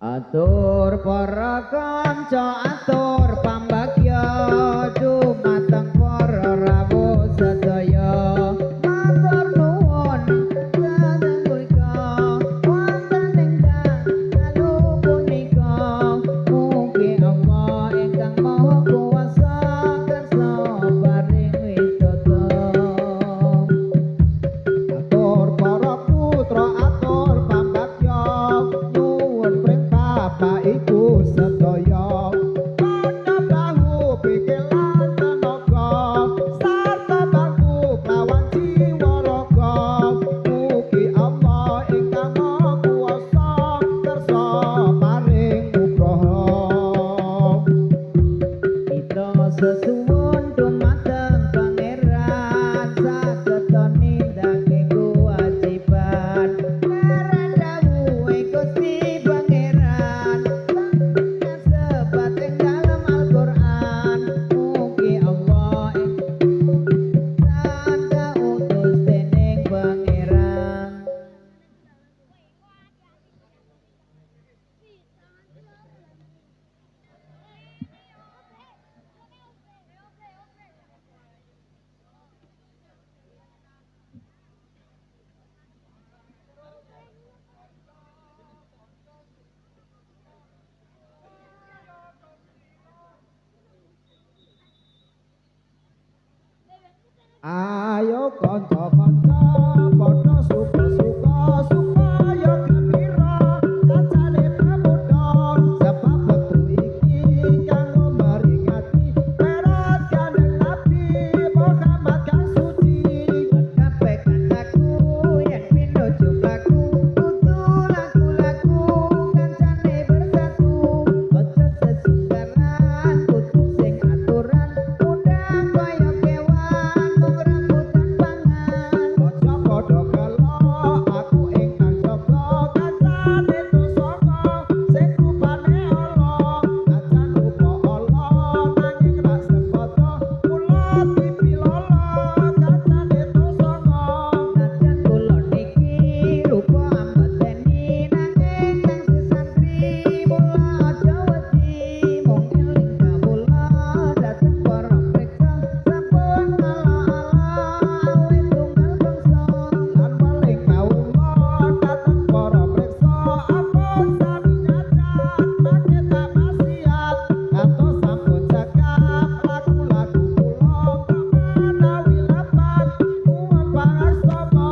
Atur para kanca atur pambagya dumateng para rawuh sedaya matur nuwun dhateng mrika wonten ingkang dalu punika mugi Allah ingkang maha kuwasa kersa paring widodha. Atur para putra atur pambagya nuwun pring bapak ibu sedaya padha bahu pikir lan tenaga sarta baku lawan jiwa raga mugi Allah ingkang maha kuwasa kersa paring nugraha. Kita sesuwun dumateng Pangeran sageta nindakake kewajiban marang dawuhe Gusti Pangeran sebat ing dalem Al-Qur'an mugi Allah ingkang kautus dening Pangeran. Ayo kanca-kanca padha suka-suka supaya gembira kancane pamudha sebab wektu iki kanggo meringati perat kanjeng Nabi Muhammad kang suci. Kabeh kancaku yen pinuju laku kudu laku-laku kancane bersatu aja sesukaran kudu sing aturan undang kaya kewan mung rambutan pangan aja padha gelo aku ingkang jaga kancane dosaka sing rupane ala aja lupa ala nanging ra sepada kula dipilala kancane dosaka najan kula niki rupa ambeteni nanging kang sesantri mula aja wedi mung eling kawula dhateng para preksa sampun ala-ala awit tunggal bangsa lan paling kawula dhateng para preksa ampun sami nyacat make tak maksiat katos sampun cekap laku-laku kula kok menawi lapan nuwun pangastama.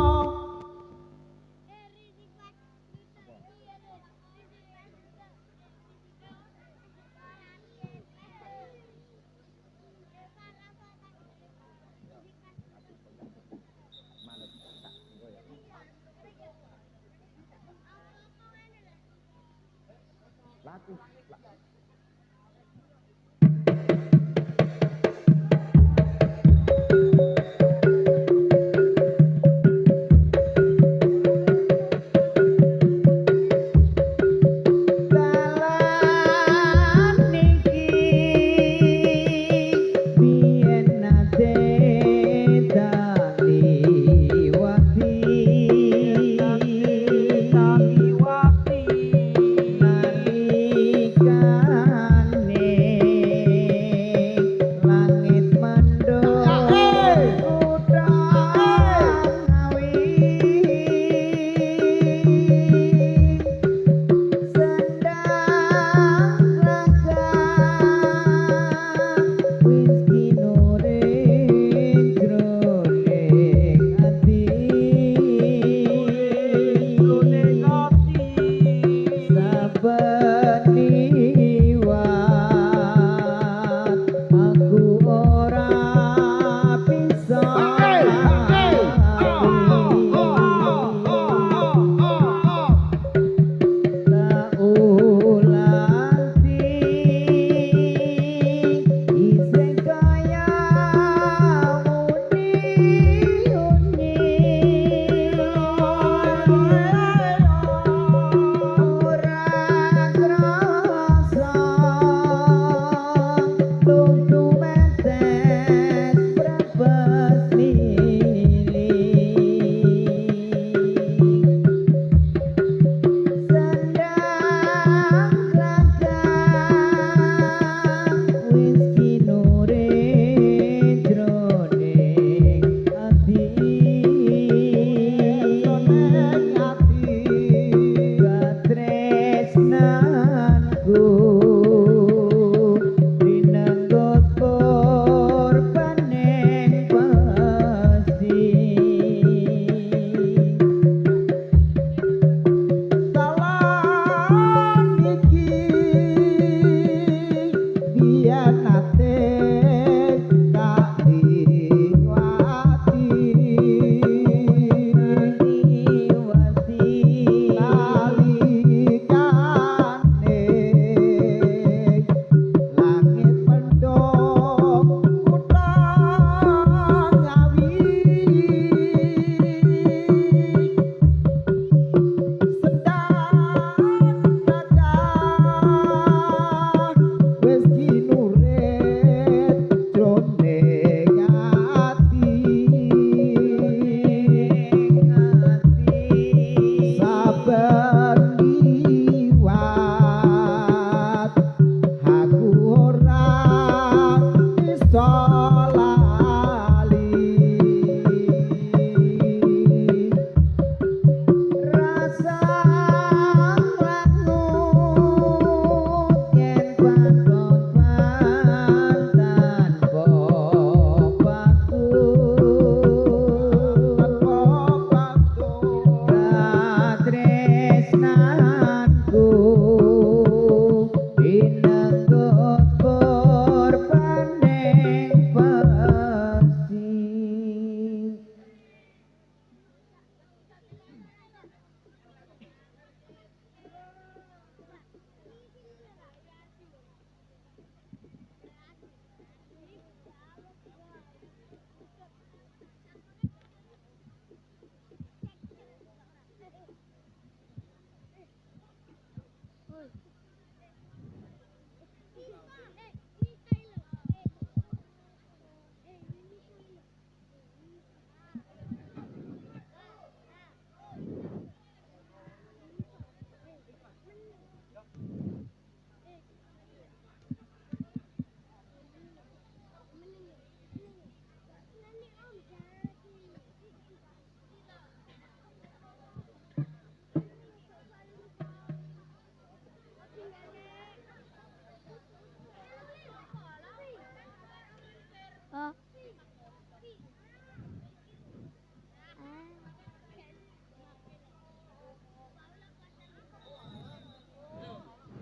Dalan niki biyen nate daliwati nalika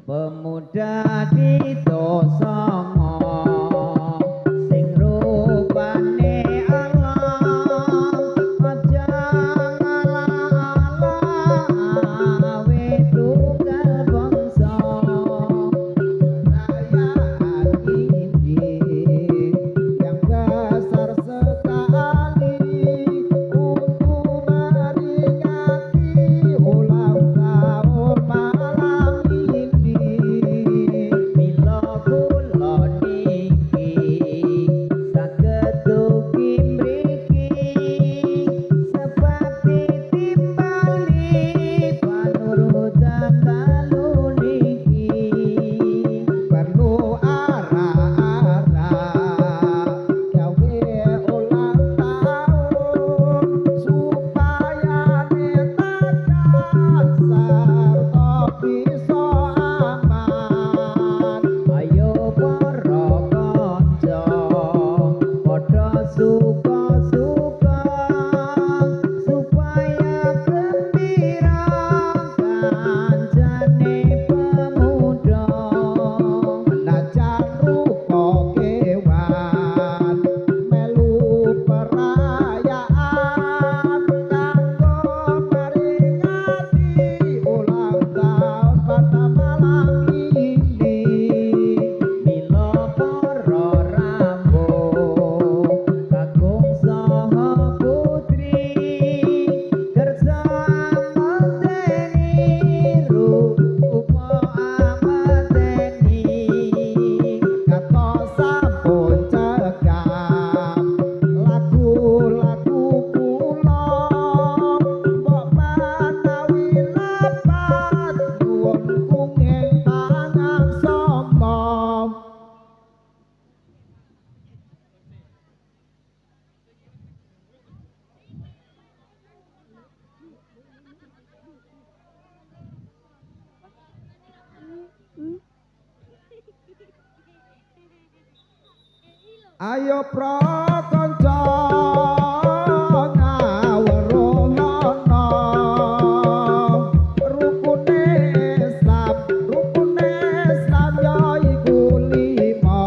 Pemuda di Tosongo sing rupane alam aja ngalah-alah awe tunggal bangsa rayaan ini yang besar sekali untuk meringati ulang tahun malam ini. Mila kula niki saged dugi mriki sebab ditimbali panurutan dalu niki perlu arah-arah gawe ulang tahun supaya netakan sarta bisa aman. Ayo para kanca padha suka-suka supaya gembira kancane pemuda najan rupa kewan melu perayaan kanggo meringati ulang tahun pada malam ini. Mila para rambut kakung saha putri kerja amateni rupa amateni kata sampun cekap lagu-lagu kula mbok menawi lepat nuwun kenging tangan sombong. Ayo pra kanca ngawruhana rukune Islam ya iku lima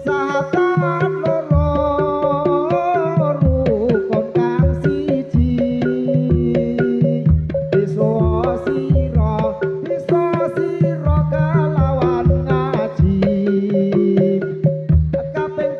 sahatan loro rukun kang siji bisa sira kelawan ngaji kaping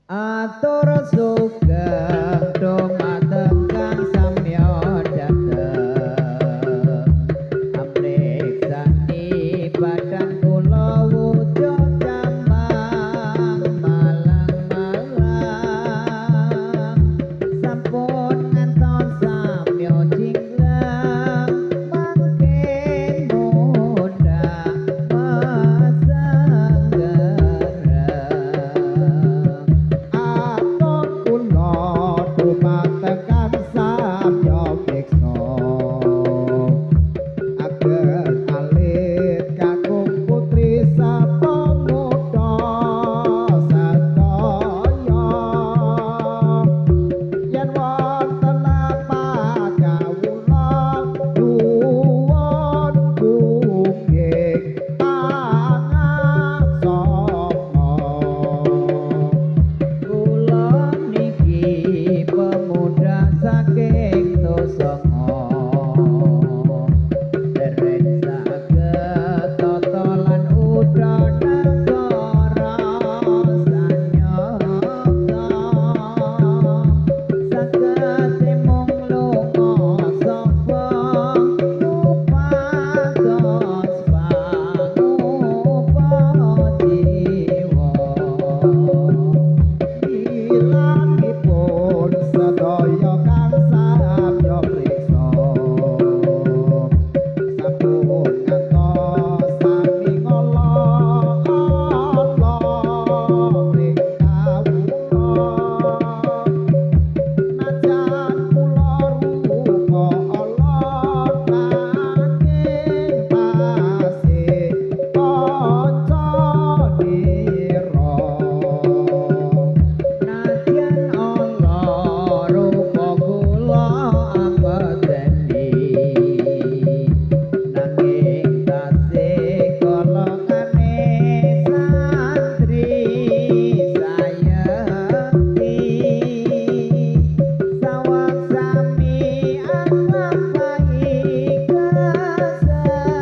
atur sugeng dumateng kang samya dhateng amriksani badan kula wujud jamang malang-malang sampun ngantos samya jinglang mangkin mudah atur kula dumateng kang samya beksa agen alit kakung putri sapa muda sadaya yen wonten apa kawula nuwun bukit pangaksama kula niki pemuda saking Tosanga dereng saged tata lan udana negara sanyata saged mung lunga sapa upados pangupa jiwa ilanipun sedaya kang samya priksa sampun ngantos sami ngala ring kawula najan kula rupa ala nanging tasih kanca nira najan ala rupa kula ambedeni nanging tasih golongane santri sayekti sawang sami anglapai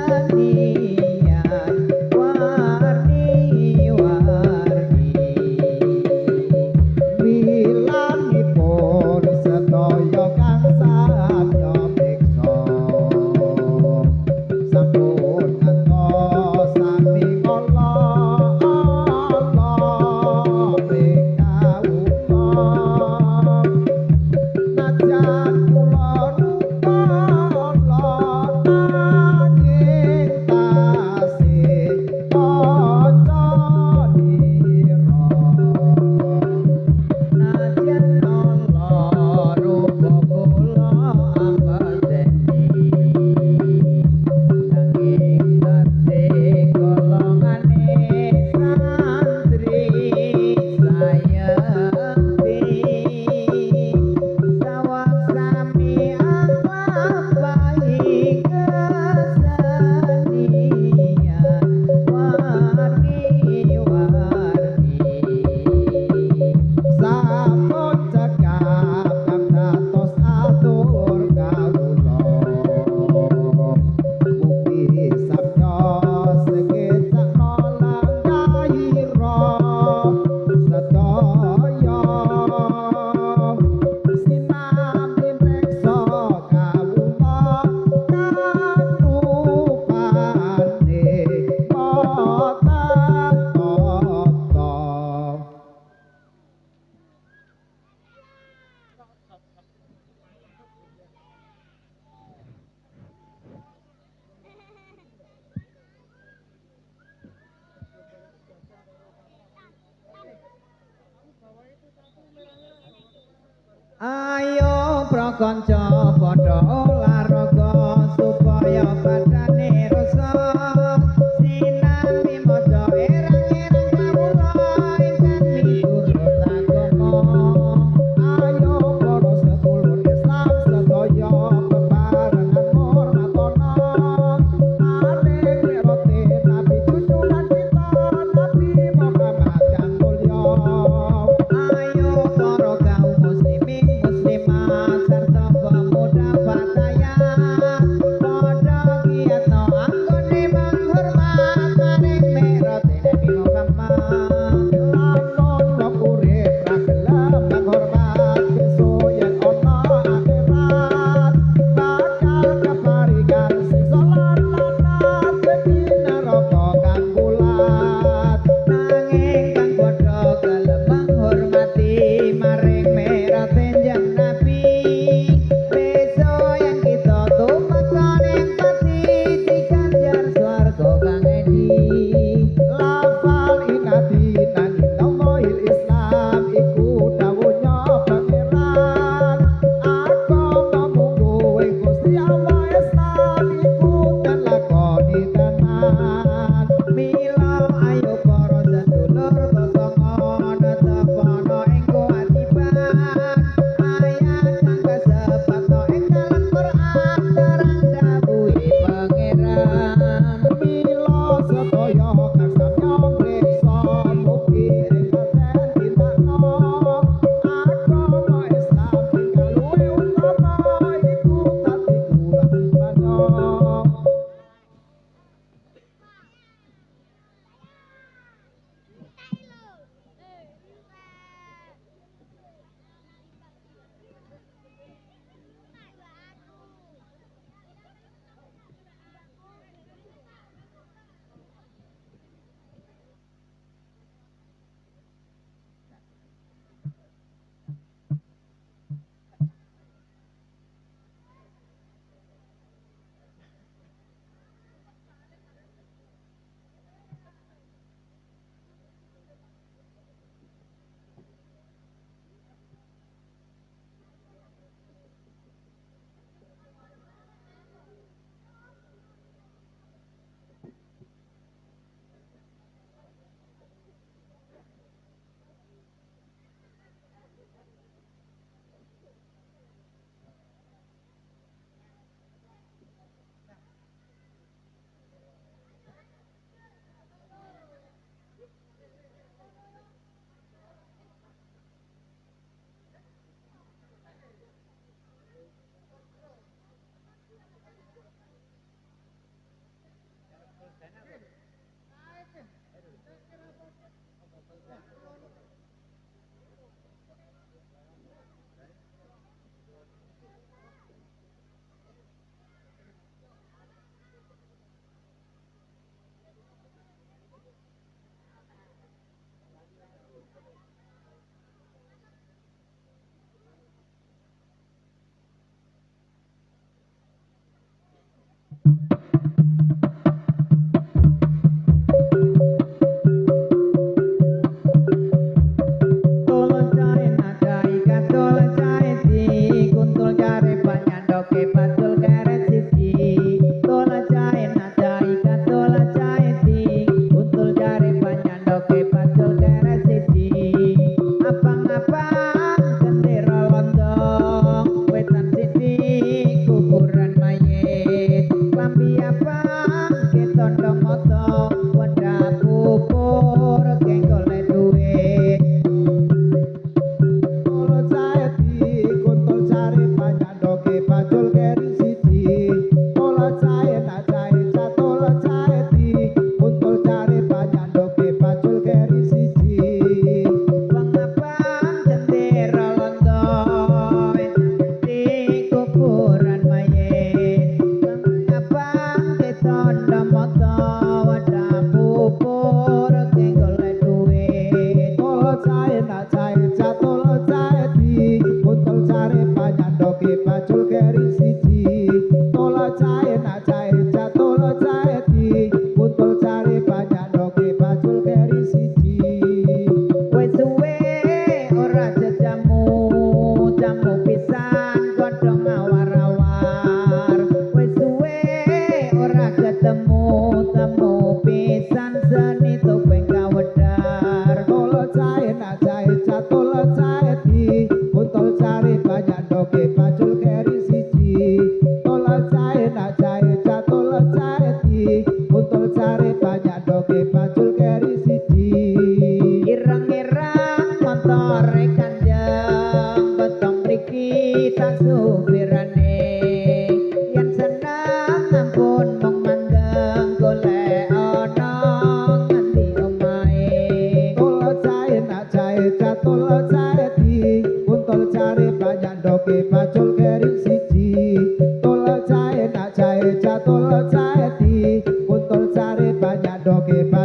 kesenian warni-warni wilanipun sedaya kang samya beksa sampun ngantos sami kala ring kawula najan kula rupa ala nanging tasih kanca nira najan ala rupa kula ambedeni nanging tasih golongane santri sayekti sawang sami anglapai kesenian warni-warni sampun cekap kang dados atur kawula mugi sabda sekecakna langgaira sedaya sinambi meksa kawula kang rupane mata-mata ayo prakanca padha olahraga supaya badane rasa sinambi maca erang-erang kawula ingkang miturut agama ayo para sedulur Islam sedaya bebarengan hormatana aring roti Nabi junjungan kita Nabi Muhammad kang mulya ayo para kaum muslimin muslimat serta pemuda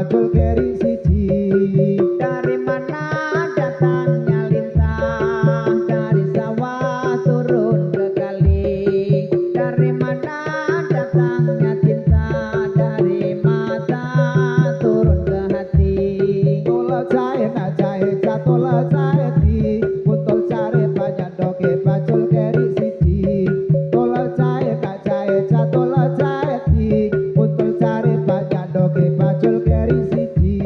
pacul keri siji. Dari mana datangnya lintah, dari sawah turun ke kali. Dari mana datangnya cinta, dari mata turun ke hati. Tola cahe na cahe ca tola cahe ti, putul care banyak doke pacul keri siji. Tola cahe na cahe ca tola cahe ti, putul care banyak doke pacul keri siji.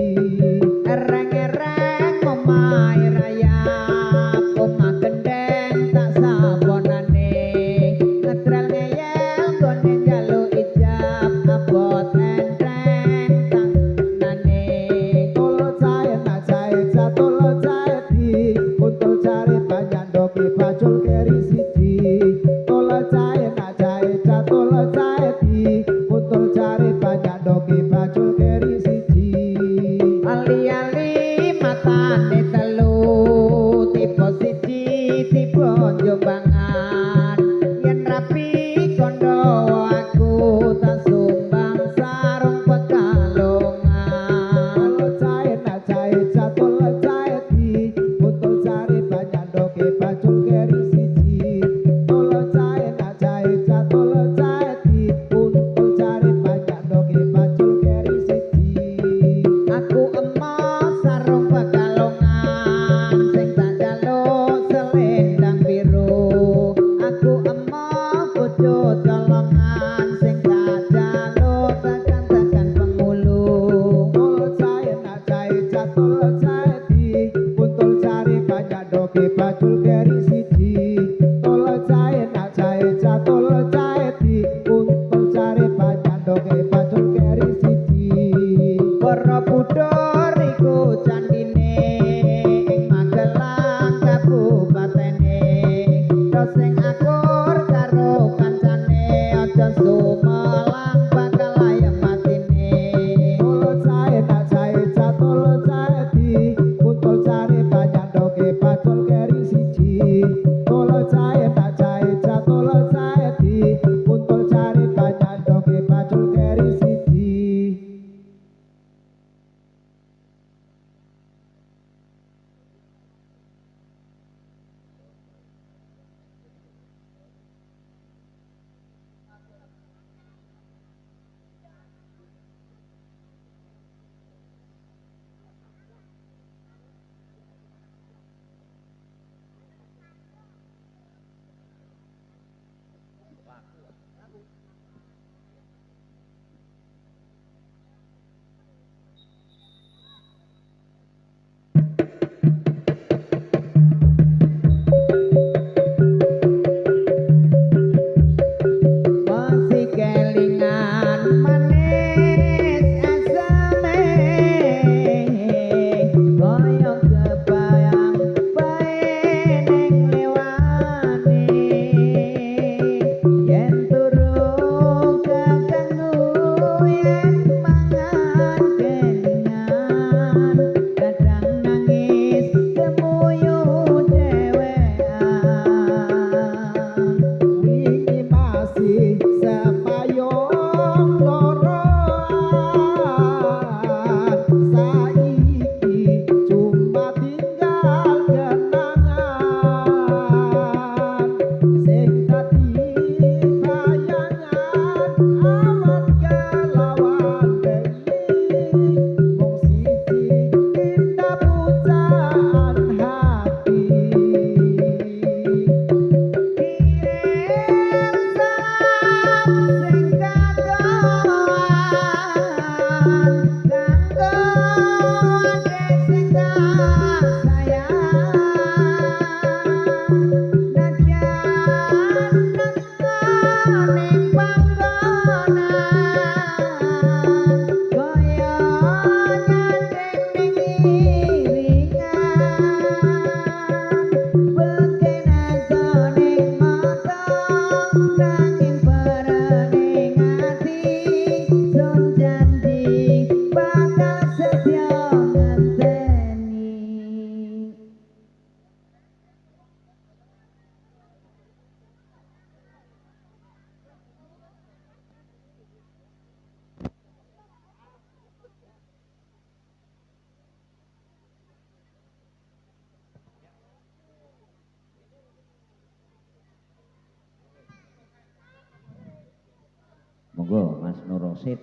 Ereng-ereng omahe rayap, omah gendeng tak saponane. Ngetrel ngeyel gone njaluk ijab, abot enteng tak nane. Tola cahe na cahe ca tola cahe ti, putul care banyak doke pacul keri siji. Tola cahe na cahe ca tola cahe ti, putul care banyak doke pacul keri siji. Ali-ali matane telu, tipe siji tipe jobangan. Yen rapi kondo aku tak sumbang sarung pekalongan. Tola cahe na cahe ca tola cahe ti, putul care banyak doke pacul keri siji. Tola cahe na cahe ca tola cahe ti, putul care banyak doke pacul keri siji. Aku emas sarung pekalongan, sing tak jaluk selendang biru. Aku emas bojo colongan, sing tak jaluk tekan-tekan penghulu. Tola cahe na cahe ca tola cahe ti, putul care banyak doke pacul keri siji. Tola cahe na cahe ca tola cahe ti, putul care banyak doke pacul keri siji. Borobudur iku candine ing Magelang kabupatene. Yo sing akur karo kancane, aja sumelang bakal ayem matine. Tola cahe na cahe ca tola cahe ti, putul care banyak doke pacul keri siji. Tola cahe na cahe ca tola cahe ti, putul care banyak doke pacul keri siji. Monggo Mas Nur Rosid.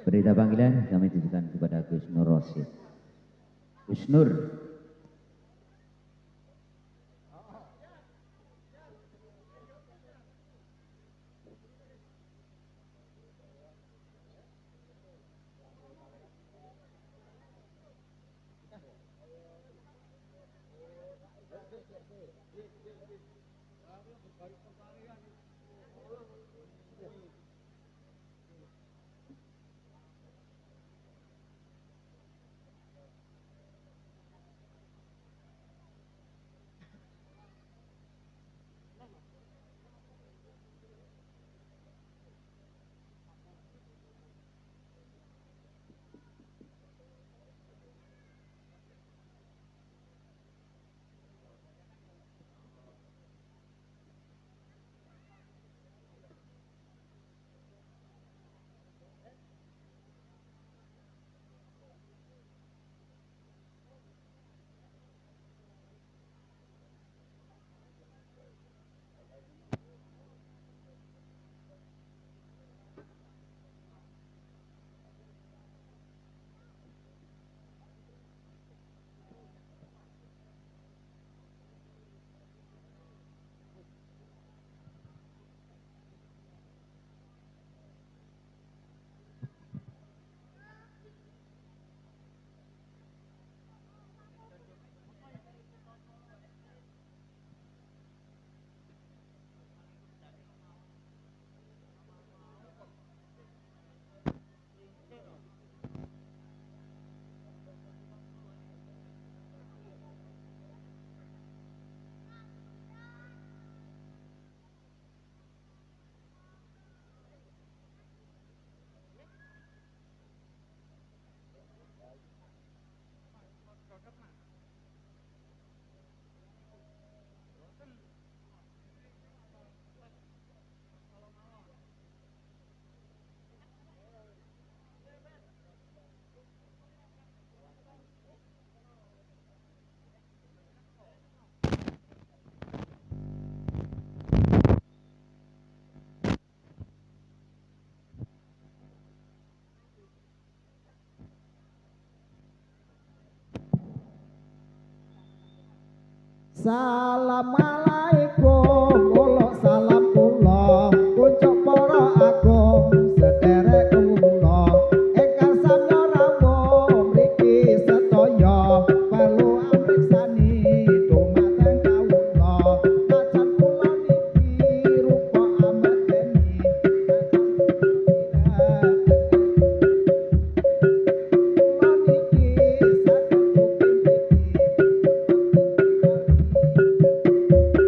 Berita panggilan kami tujukan kepada Gus Nur Rosid. Gus Nur. Assalamualaikum, ulo salam kula, pucuk para agung, sederek kula, ingkang samya rawuh mriki sedaya, perlu amriksani dumateng kawula, macan kula niki rupa amadeni, kula niki saged ugi mriki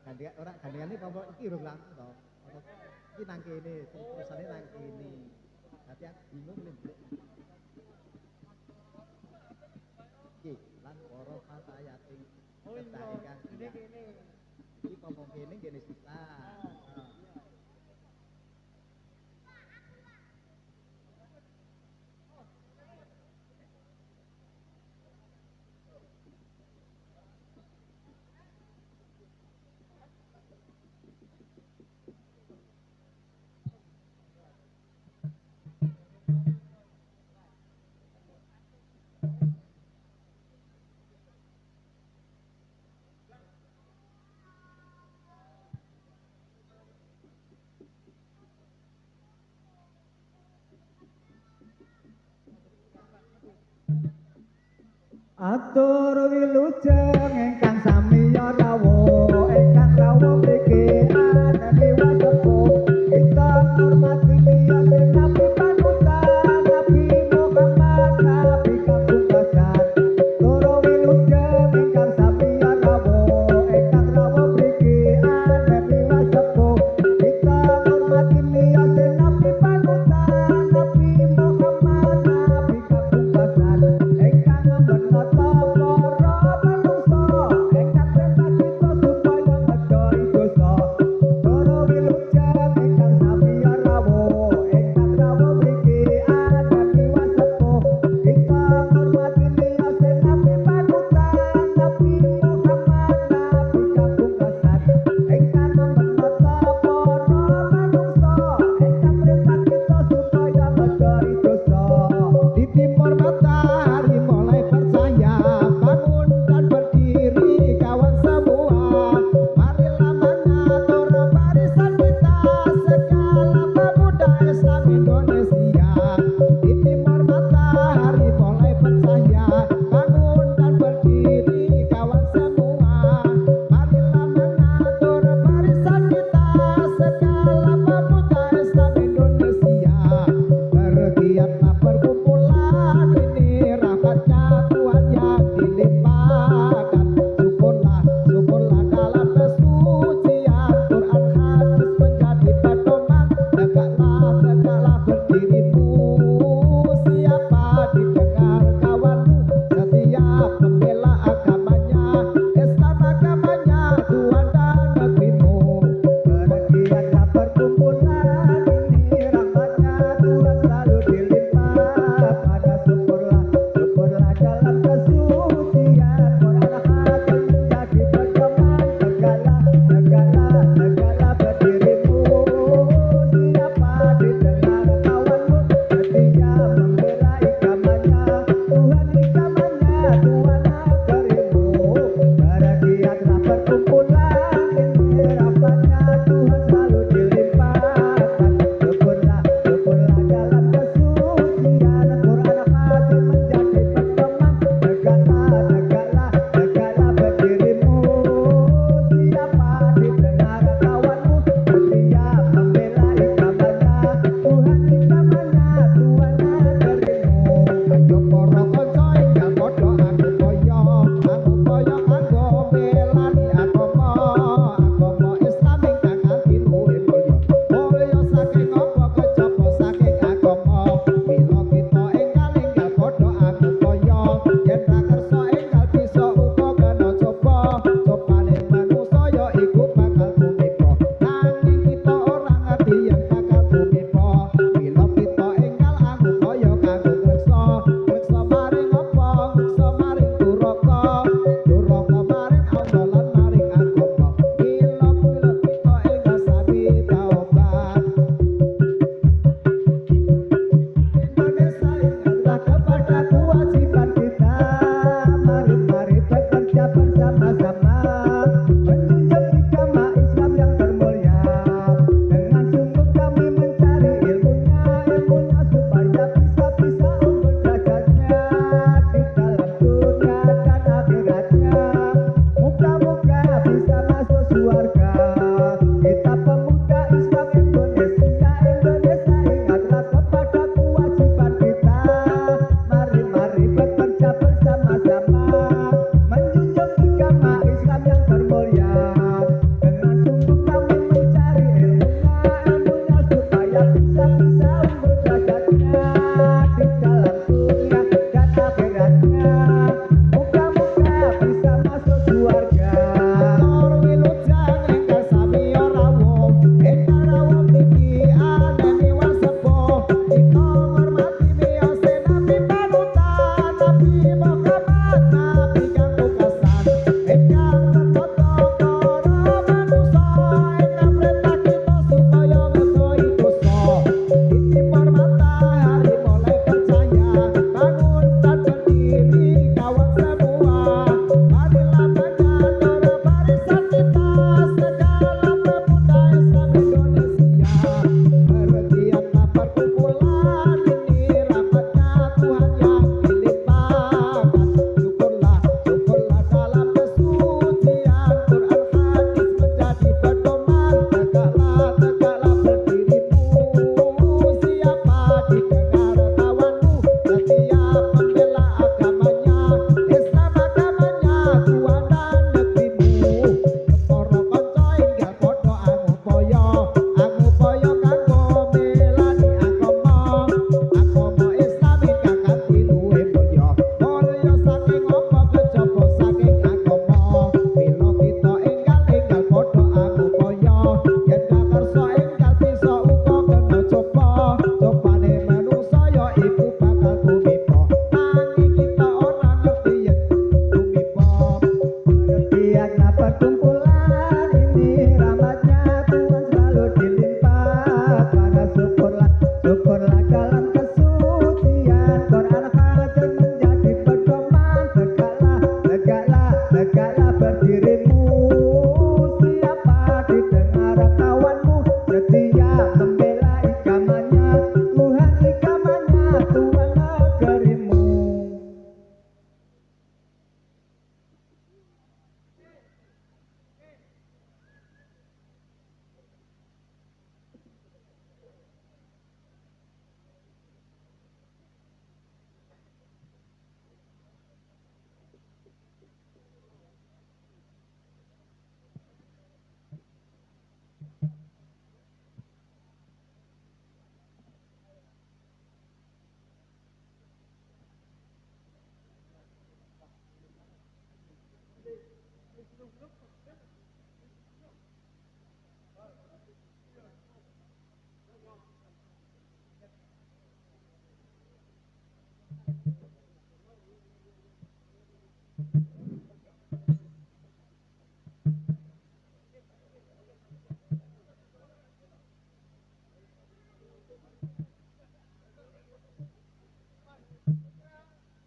Orang gandengane apa iki urung langsung to. Iki nang kene, terusane nang kene. Dadi aku bingung lho. Iki lan para fatayati. Oh iya, ini kene. Iki ngomong kene sisa. Atur wilujeng ingkang samiya rawuh ingkang rawuh mriki anawi wasepuh kita hormati miyos nabi panutan nabi Muhammad nabi kapungkasan tur wilujeng ingkang samiya rawuh ingkang rawuh mriki anawi wasepuh kita hormati miyos nabi panutan nabi Muhammad nabi kapungkasan ingkang menata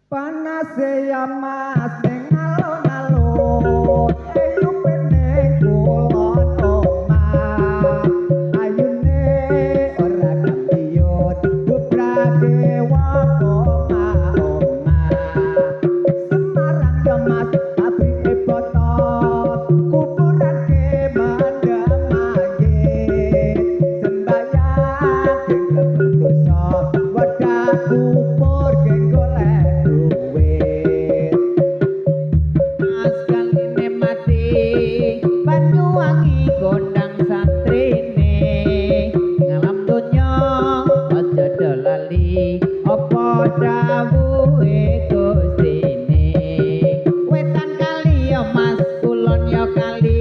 panase ya mas ning alun-alun ayu pening kulon omah ayune ora kampiyon bubrake wong omah-omah Semarang ya mas pabrike botot kuburan ke mandamake sembayang ing keputusa wadah kubur ke golek duit Mas kaline mati Banyuwangi gondang santrine ngalam donya aja dolali apa dawuhe Gustine wetan kali ya Mas kulon ya kali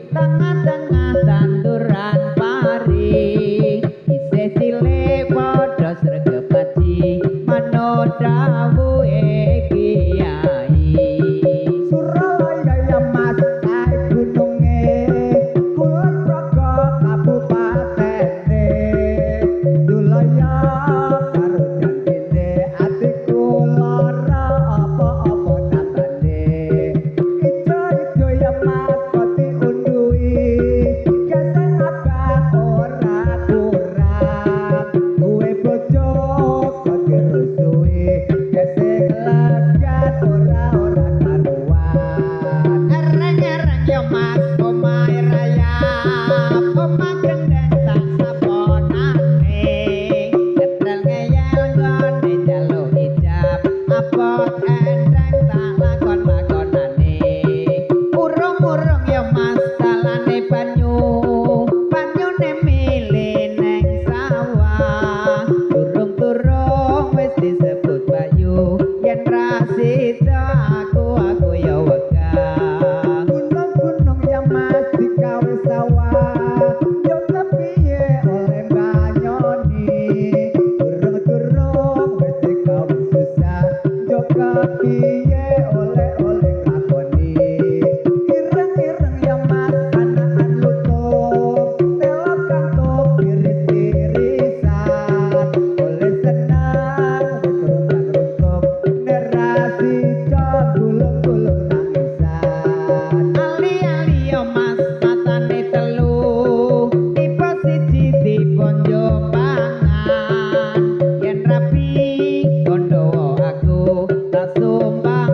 tengah-tengah tanduran pari isih cilik padha sregep aji manut dawuhe kiai Suralaya ya mas ae gununge kulon progo kabupatene Dulaya karo jantine atiku lara apa-apa tambane Ijo-ijo ya mas poti undui geseng abang ora kurang Duwe bojo kok dirusui geseng lagan ora karuan Ereng-ereng ya Mas omahe raya omah gendeng tak saponane gedel ngeyel nggone njaluk ijab apot endeng tak lakon-lakonane urung-urung ya Mas dalane banyune milih neng sawah durung-durung wis disebut bayu yen ra sida aku ya wegah Gunung-gunung yang mas digawe sawah yo kepiye oleh banyoni durung-durung wis digawe susah yo kepiye oleh lakoni ireng-ireng ya mas anakan lutung telo kantuk iris-irisan oleh senang wis runtung-runtung nerasi gulung-gulung tangisan ali-ali yo Mas matane telu tipe siji diponjo pangan yen rapi kondo aku tak sumbang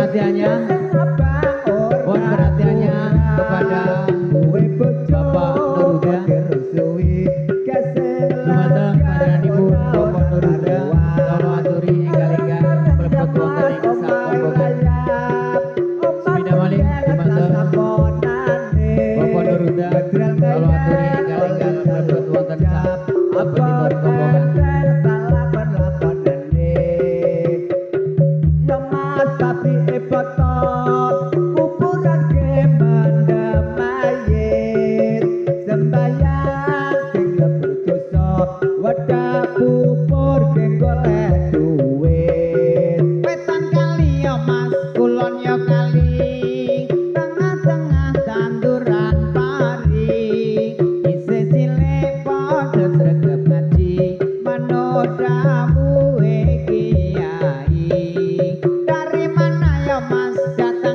perhatiannya, mohon perhatiannya kepada Bapak Nuruda, lumateng pada Ibu Bapak Nuruda, kalau aturi enggal-enggal mlebet wonten ing sakombongan. Sepida malih lumateng Bapak Nuruda, kalau aturi enggal-enggal mlebet wonten sakombongan kombongan. Wetan kali yo Mas, kulon yo kali, tengah-tengah tanduran pari, isih cilik padha sregep ngaji, manut dawuhe kiai. Dari mana yo Mas datang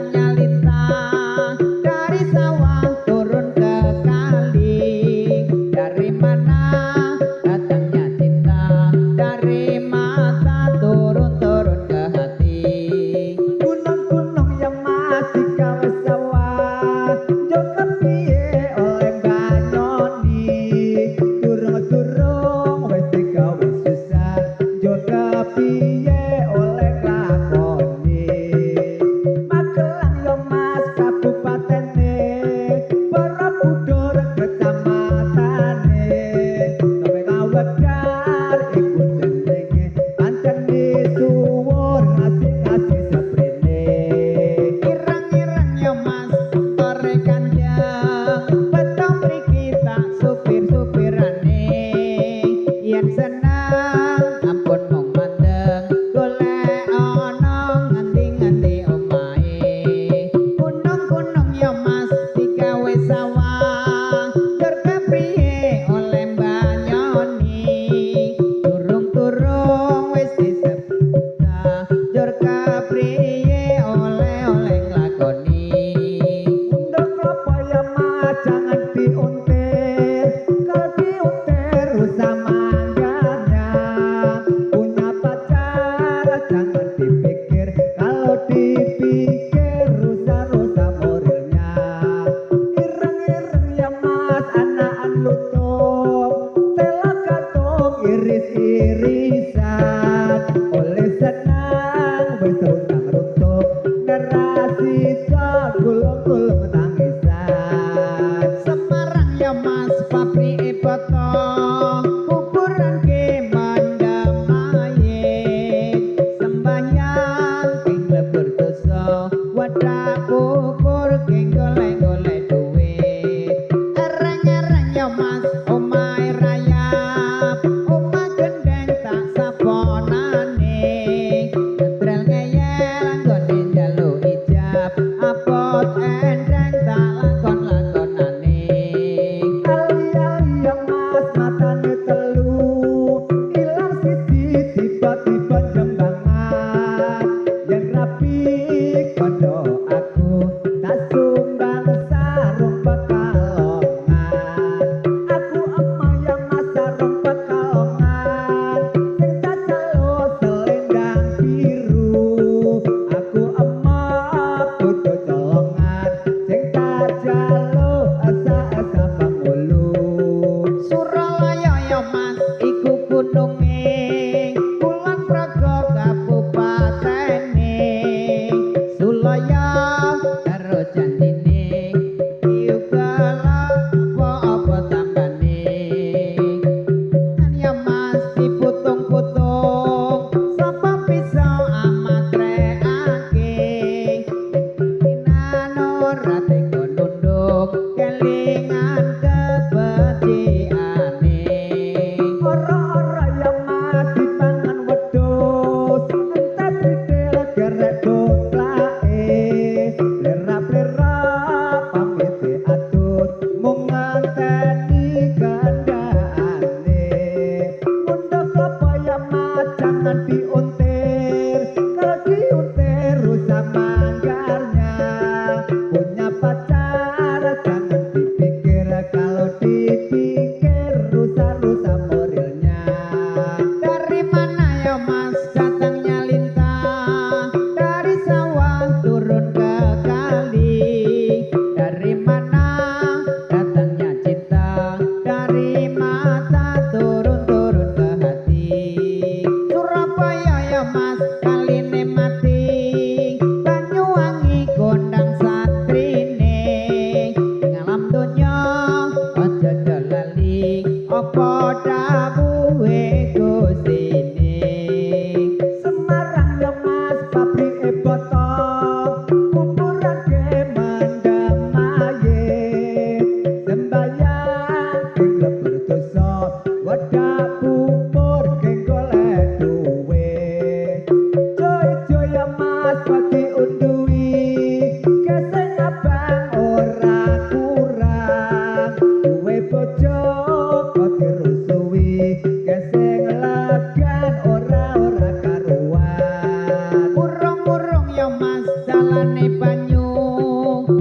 dalane banyu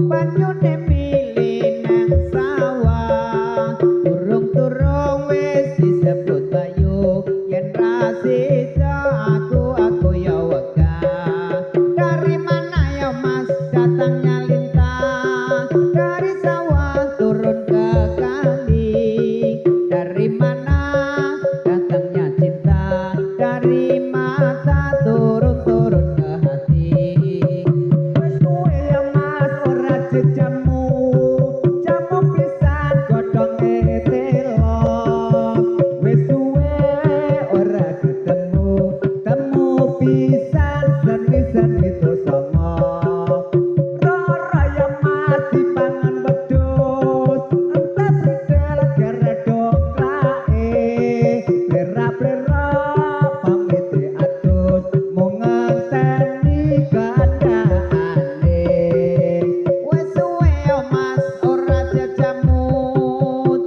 banyune mili nang sawah turung-turung wis disebut bayu yen rasida aku ya wegah dari mana ya mas datangnya lintah dari sawah turun ke kali dari mana datangnya cinta dari mata turun-turun ke hati Wis suwe ya mas ora jejamu jamu pisan godhonge telo wis suwe ora ketemu temu pisan seni-seni tosama rara ya mas dipangan wedhus entas ridel geredok lae plera-plera pamite atus mung ngenteni kandhane wis suwe yo mas ora jajamu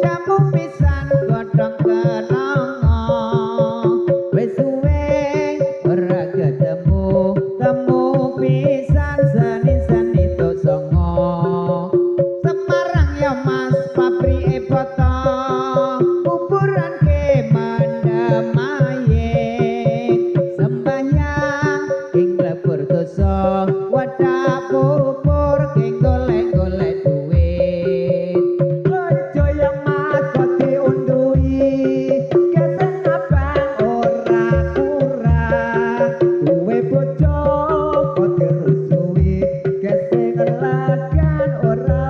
jamu pisan godhong kenanga wis suwe ora ketemu temu pisan seni-seni tosongo Semarang ya mas pabrike foto kuburan ke mendemaye sembahyang ing lebur dosa wadah bubur ing golek-golek duit Rejo yang mas kok diundui Geseng abang ora kurang Duwe bojo kok dirusui Geseng lagan ora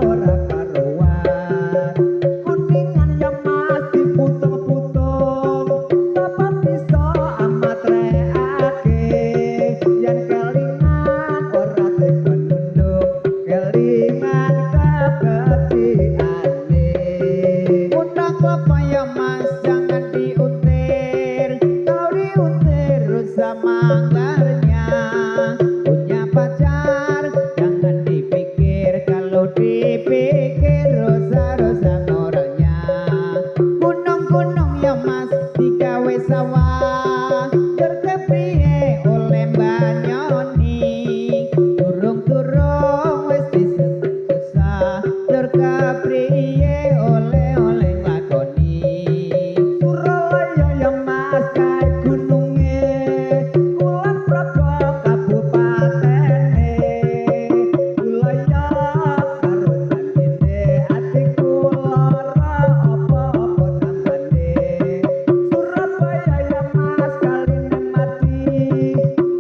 karuan Kuningan yang mas diputung-putung Sapa bisa amat reake Yang kelingan ora tekan nunduk Kelingan kebetiane Undang kelapa ya mas jangan diutir Kau diutir rusak manggarnya Punya pacar jangan dipikir Kalau dipikir rusak-rusak orangnya Gunung-gunung ya mas digawe sawah Terkepriye oleh banyoni Turung-turung wis disebut susah Terkepriye oleh lakoni Suralaya yang mas kae gununge Kulon Progo kabupatene Ulaya karo santine atiku lara apa-apa tambane Surabaya yang mas kaline mati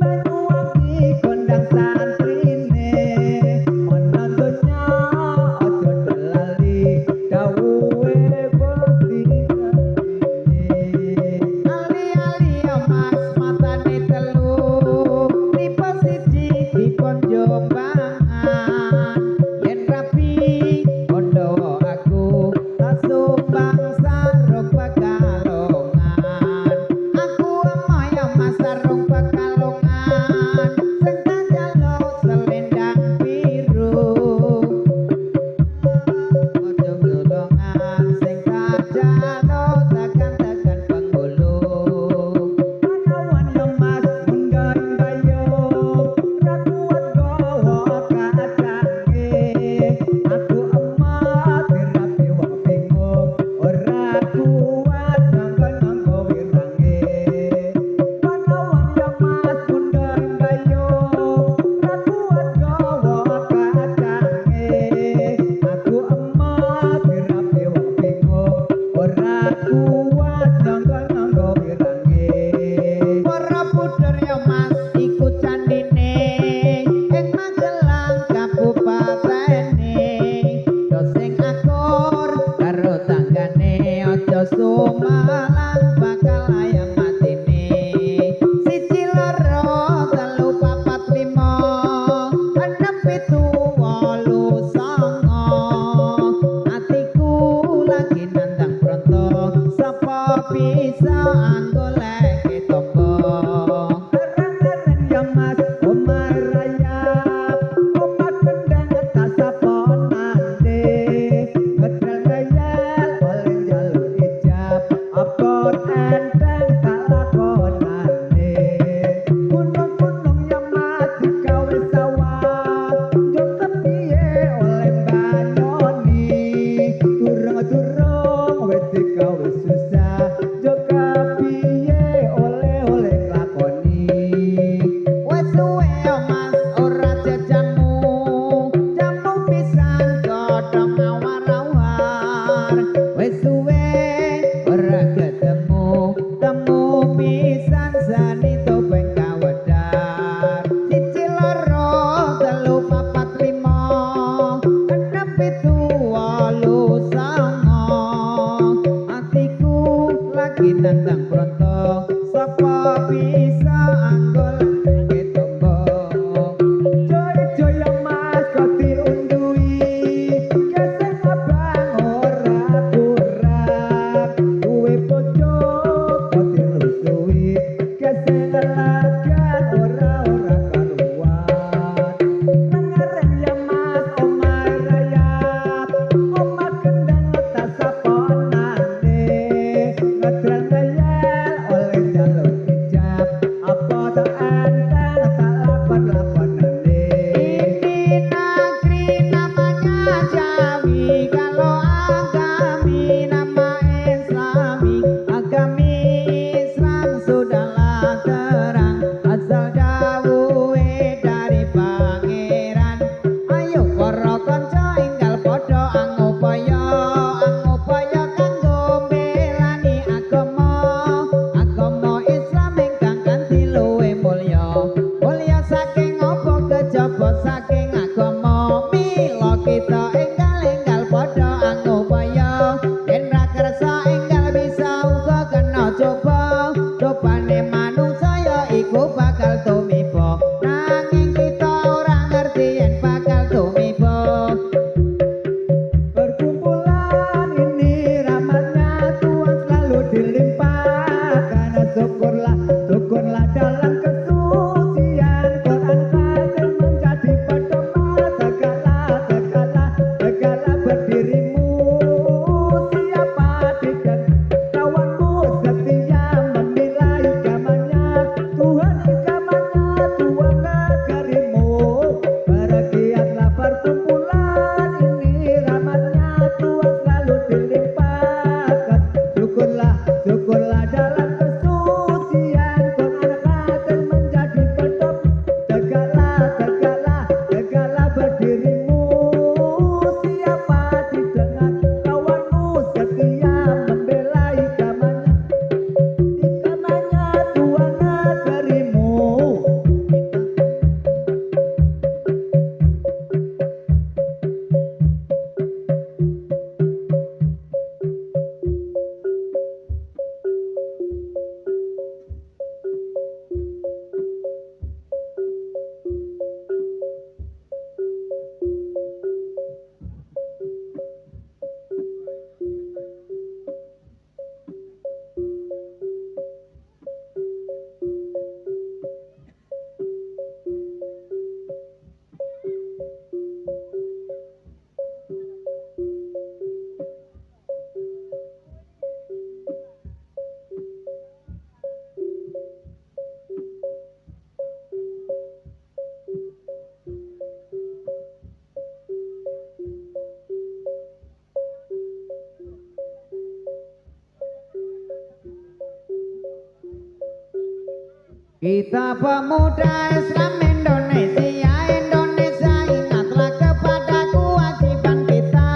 Banyuwangi gondang santrine Ana donya aja dolali dawuhe Gusti Ali-ali ya mas matane telu Tipe siji dipon jombangan Yen rapi kondo aku tak sumbang sarung pekalongan Aku emo ya mas sarung pekalongan Sing tak njaluk selendang biru Ojo golongan sing tak jaluk tekan-tekan penghulu Panawan yang mas menggaring-gayung Rakuat gawa kacange Aku emat dirapi wong bingung Ora kuat nganggo wirange Panawan yang mas menggaring-gayung Rakuat gawa kacange Aku emat dirapi wong bingung Ora kuat nganggo wirange Para puder ya mas iku candine ing Magelang kabupatene yo sing akur karo tanggane aja sumalang bakal ayam matine siji loro telu papat lima enem pitu wolu songo atiku lagi nandang pronto sapa bisa anggoleke tombo Arang-arang ya mas omah rayap Omah kendang tak saponane Ngedel ngeyel oleh jalur ijab Abot enteng tak lakonane Gunung-gunung ya mas digawe sawah kita enggal-enggal padha angupaya yen ra kersa enggal bisa uga kena coba cobane manungsa ya iku bakal tumiba nanging kita ora ngerti yen bakal tumiba Perkumpulan ini rahmatnya Tuhan selalu dilimpahkan. Syukurlah, syukurlah dalam kesucian Quran Karim menjadi pedoman segala berdirimu. Siapa tidak kawanmu setia membela agamanya Tuhan negerimu. Bergiatlah perkumpulan ini rahmatnya Tuhan selalu dilimpahkan. Syukurlah, syukurlah dalam kesucian Quran Karim menjadi pedoman segala berdirimu. Siapa didengar kawanmu setia membela agamanya Tuhan negerimu. Kita pemuda Islam Indonesia, ingatlah kepada kewajiban kita.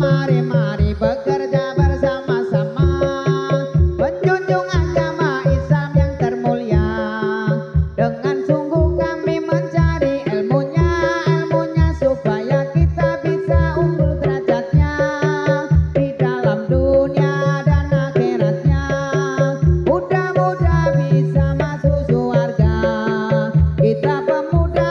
Mari bekerja bersama-sama, menjunjung agama Islam yang termulia. Dengan sungguh kami mencari ilmunya supaya kita bisa unggul derajatnya di dalam dunia dan akhiratnya. Mudah-mudahan bisa masuk surga. Kita pemuda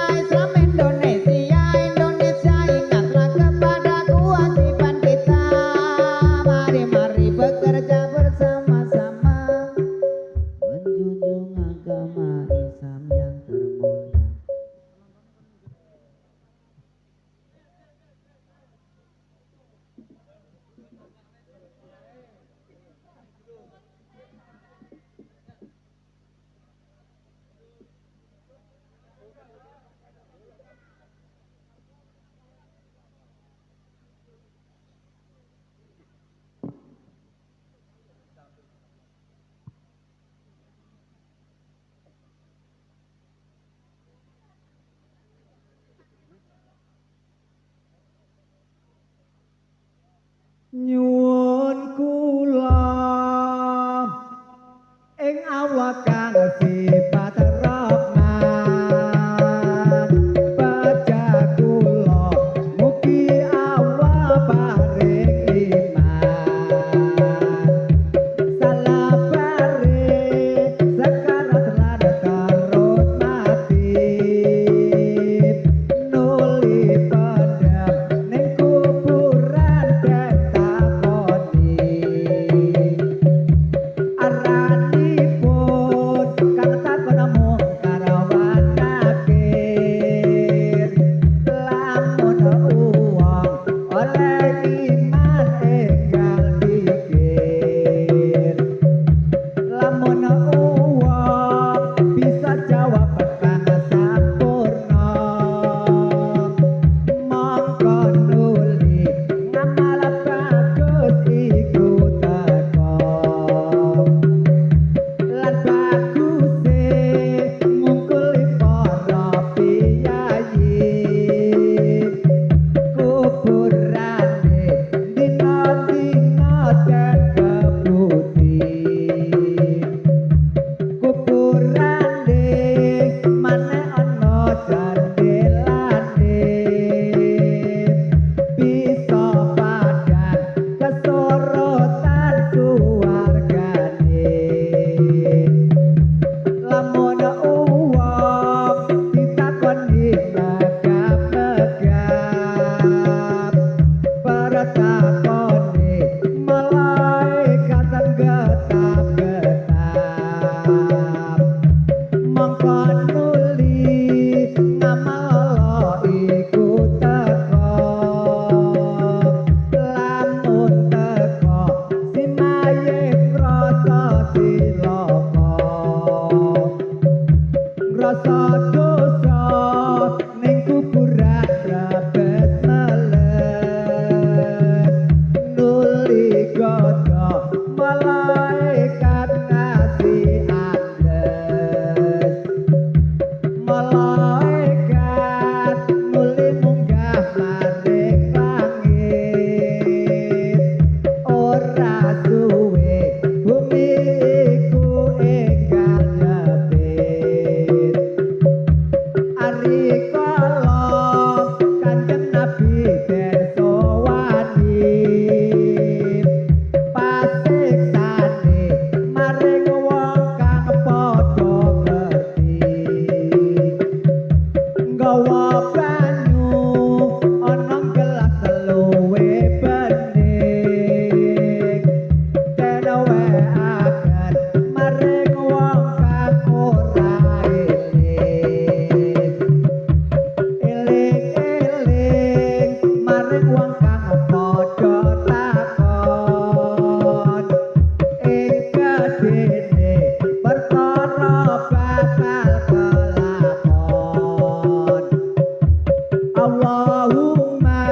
Allahumma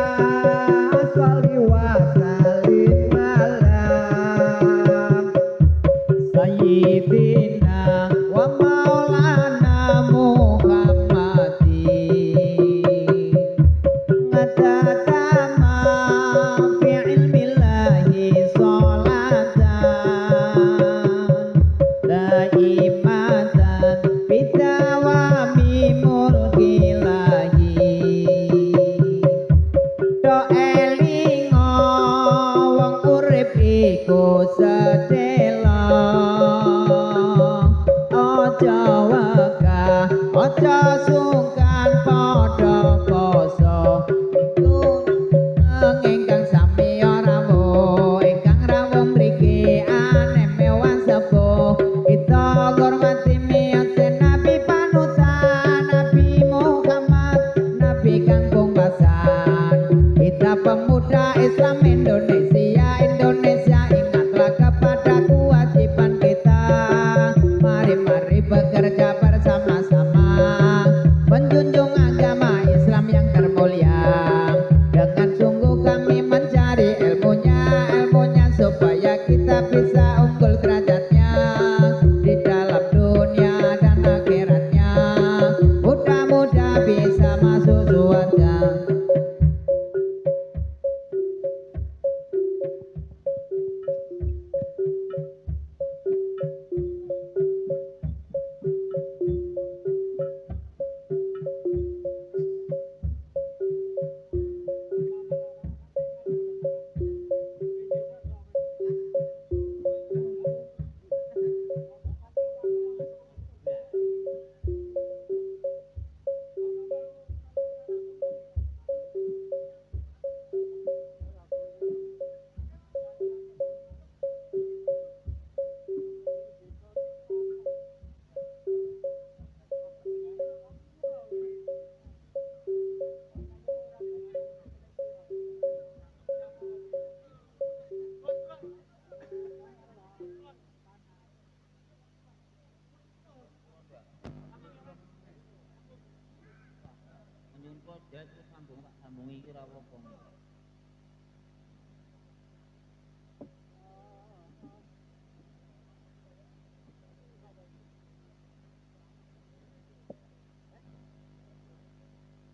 sholli wa sallim ala sayyidina wa maulana Muhammadin ngadadama fi ilmillahi sholatan daimatan bidawami mulkilahi do elingo wong urip iku sedelo aja wegah aja sungkan padha poso ingkang sami rawuh ingkang rawuh mriki aneh mewah sepuh kita hormati miyos Nabi panutan Nabi Muhammad Nabi kangkung basan kita pemuda Islam Indonesia ingatlah kepada kewajiban kita mari bekerja bersama-sama menjunjung agama Islam yang termulia dengan sungguh kami mencari ilmunya supaya kita bisa unggul derajatnya di dalam dunia dan akhiratnya mudah-mudahan bisa masuk surga.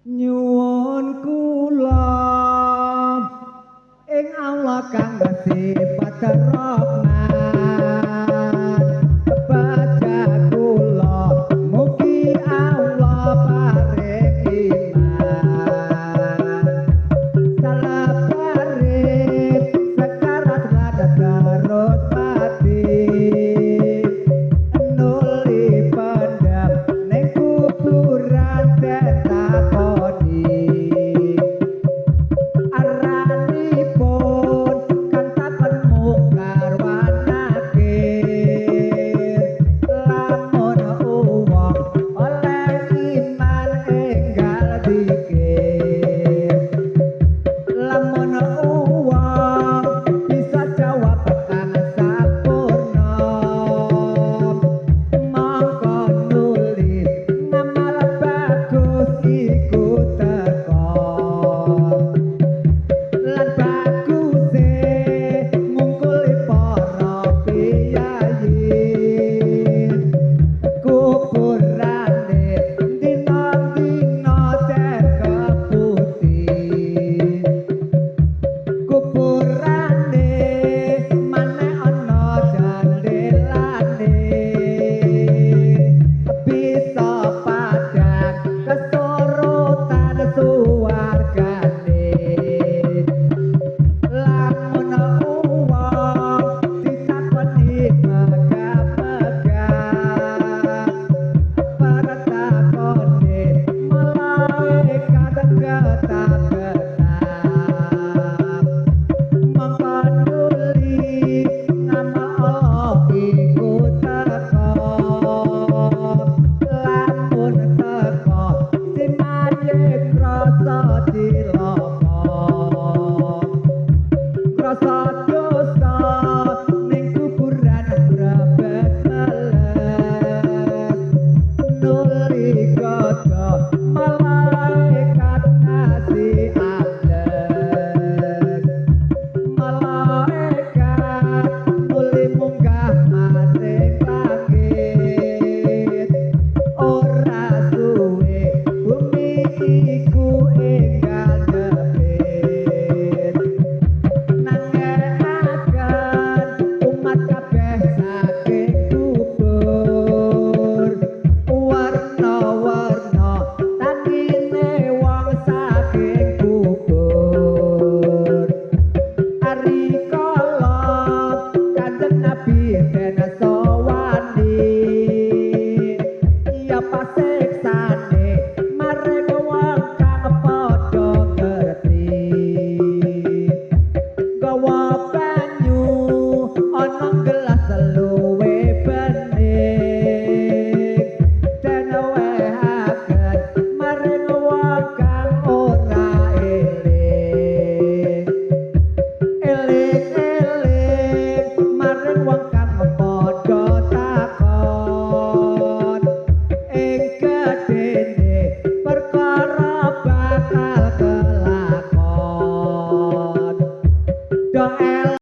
nyuwun kula ing Allah kang sifat rahman baca kula mugi Allah paring iman salabare sekarat rada terus mati nuli pendam ning kuburan tetakoni aranipun kan takon mungkar wanakir lamun uwong oleh iman enggal dikir lamun uwong bisa jawab kang sampurna mongko nuli ngamal bagus iku teko lan baguse ngungkuli para piyayi kuburane dina-dina teka putih kuburane maneh ana jandelane bisa padang kesorotan suwargane lamun uwong ditakoni megah-megah para takone malaikat ketap-ketap mongko nuli nama Allah iku teko lamun teko si mayit rasa cilaka